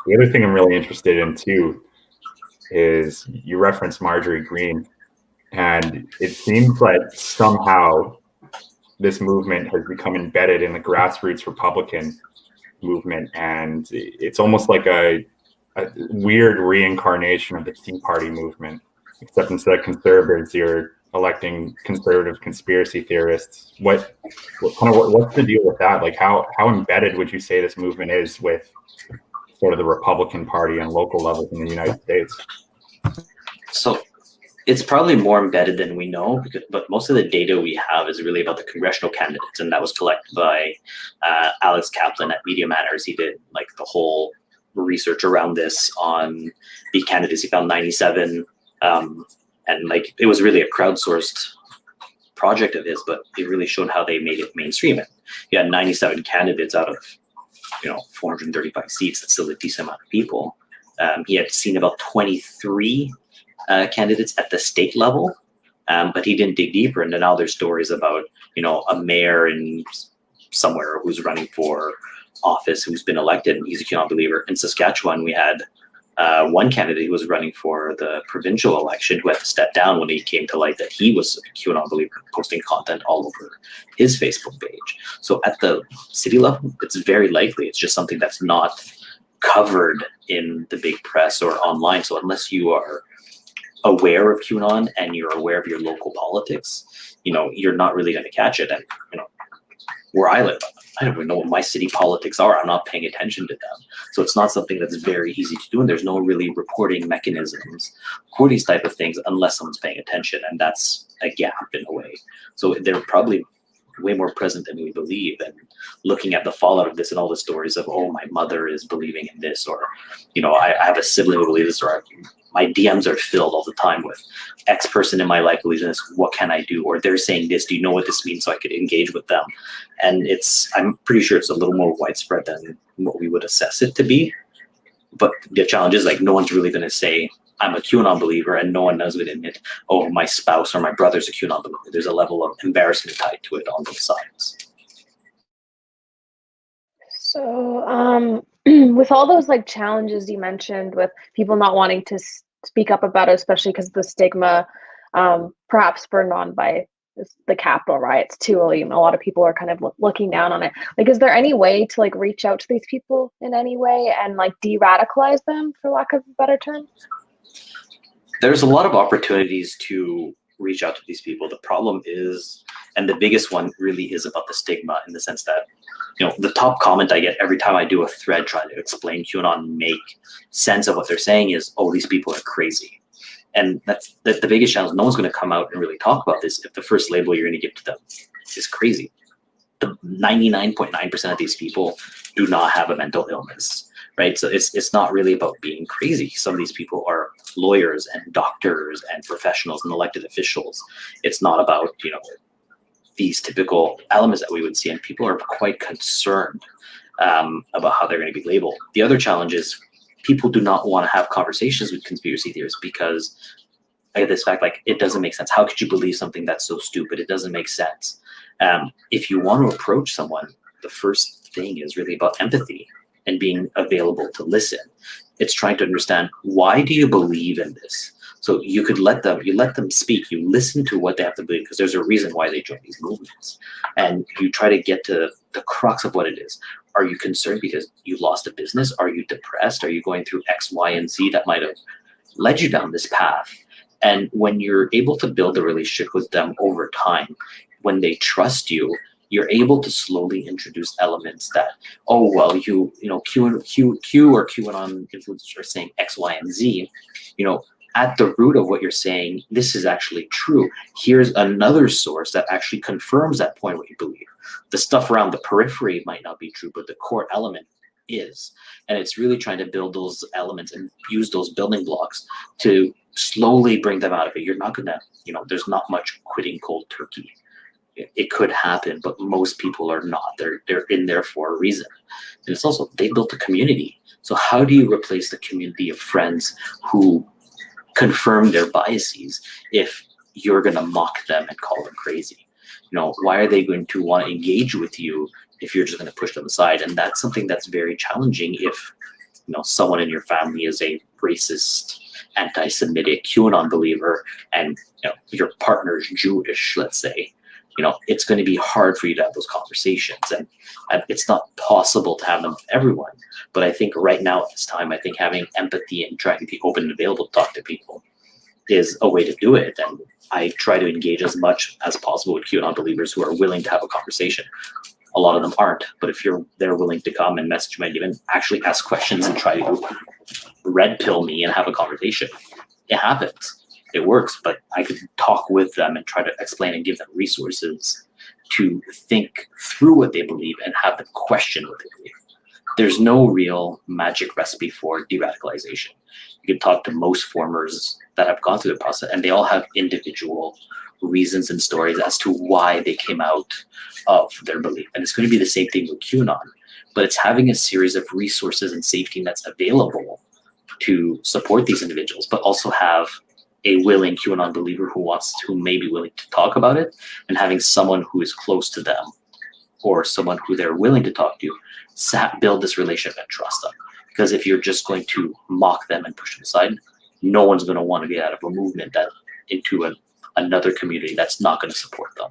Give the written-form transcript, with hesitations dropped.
The other thing I'm really interested in too is you referenced Marjorie Greene, and it seems like somehow this movement has become embedded in the grassroots Republican movement, and it's almost like a weird reincarnation of the Tea Party movement, except instead of conservatives, you're electing conservative conspiracy theorists. What's the deal with that? Like, how embedded would you say this movement is with sort of the Republican Party on local levels in the United States? So it's probably more embedded than we know, but most of the data we have is really about the congressional candidates, and that was collected by Alex Kaplan at Media Matters. He did like the whole research around this on the candidates. He found 97, and like it was really a crowdsourced project of his, but it really showed how they made it mainstream. And he had 97 candidates out of 435 seats. That's still a decent amount of people. He had seen about 23 candidates at the state level, but he didn't dig deeper. And then now there's stories about a mayor in somewhere who's running for office who's been elected, and he's a QAnon believer. In Saskatchewan, we had one candidate who was running for the provincial election who had to step down when it came to light that he was a QAnon believer, posting content all over his Facebook page. So at the city level, it's very likely it's just something that's not covered in the big press or online. So unless you are aware of QAnon and you're aware of your local politics, you're not really going to catch it. And where I live, I don't even know what my city politics are. I'm not paying attention to them. So it's not something that's very easy to do. And there's no really reporting mechanisms for these type of things unless someone's paying attention. And that's a gap in a way. So they're probably way more present than we believe. And looking at the fallout of this and all the stories of, oh, my mother is believing in this, or, I have a sibling who believes this, or my DMs are filled all the time with X person in my life believes in this. What can I do? Or they're saying this. Do you know what this means? So I could engage with them. And I'm pretty sure it's a little more widespread than what we would assess it to be. But the challenge is no one's really going to say, I'm a QAnon believer, and no one knows going to admit, oh, my spouse or my brother's a QAnon believer. There's a level of embarrassment tied to it on both sides. So with all those challenges you mentioned with people not wanting to speak up about it, especially because of the stigma, perhaps spurred on by the Capitol riots too, a lot of people are kind of looking down on it. Is there any way to reach out to these people in any way and de-radicalize them, for lack of a better term? There's a lot of opportunities to reach out to these people. The problem is, and the biggest one really is about the stigma, in the sense that, the top comment I get every time I do a thread trying to explain QAnon and make sense of what they're saying is, oh, these people are crazy. And that's the biggest challenge. No one's going to come out and really talk about this if the first label you're going to give to them is crazy. The 99.9% of these people do not have a mental illness, right? So it's not really about being crazy. Some of these people are lawyers and doctors and professionals and elected officials. It's not about, these typical elements that we would see, and people are quite concerned about how they're going to be labeled. The other challenge is people do not want to have conversations with conspiracy theorists because I get this fact, it doesn't make sense. How could you believe something that's so stupid? It doesn't make sense. If you want to approach someone, the first thing is really about empathy and being available to listen. It's trying to understand, why do you believe in this? So you let them speak, you listen to what they have to believe, because there's a reason why they join these movements. And you try to get to the crux of what it is. Are you concerned because you lost a business? Are you depressed? Are you going through X, Y, and Z that might have led you down this path? And when you're able to build a relationship with them over time, when they trust you, you're able to slowly introduce elements that, oh, well, Q or QAnon influencers are saying X, Y, and Z, at the root of what you're saying, this is actually true. Here's another source that actually confirms that point, what you believe. The stuff around the periphery might not be true, but the core element is. And it's really trying to build those elements and use those building blocks to slowly bring them out of it. You're not gonna, there's not much quitting cold turkey. It could happen, but most people are not. They're in there for a reason. And it's also, they built a community. So how do you replace the community of friends who confirm their biases if you're going to mock them and call them crazy? Why are they going to want to engage with you if you're just going to push them aside? And that's something that's very challenging if someone in your family is a racist, anti-Semitic, QAnon believer, and your partner's Jewish, let's say, it's going to be hard for you to have those conversations, and it's not possible to have them with everyone. But I think right now at this time, I think having empathy and trying to be open and available to talk to people is a way to do it. And I try to engage as much as possible with QAnon believers who are willing to have a conversation. A lot of them aren't, but if they're willing to come and message me, even actually ask questions and try to red pill me and have a conversation, it happens. It works, but I could talk with them and try to explain and give them resources to think through what they believe and have them question what they believe. There's no real magic recipe for de-radicalization. You can talk to most formers that have gone through the process, and they all have individual reasons and stories as to why they came out of their belief. And it's going to be the same thing with QAnon, but it's having a series of resources and safety nets available to support these individuals, but also have a willing QAnon believer who may be willing to talk about it, and having someone who is close to them or someone who they're willing to talk to, build this relationship and trust them. Because if you're just going to mock them and push them aside, no one's going to want to get out of a movement into another community that's not going to support them.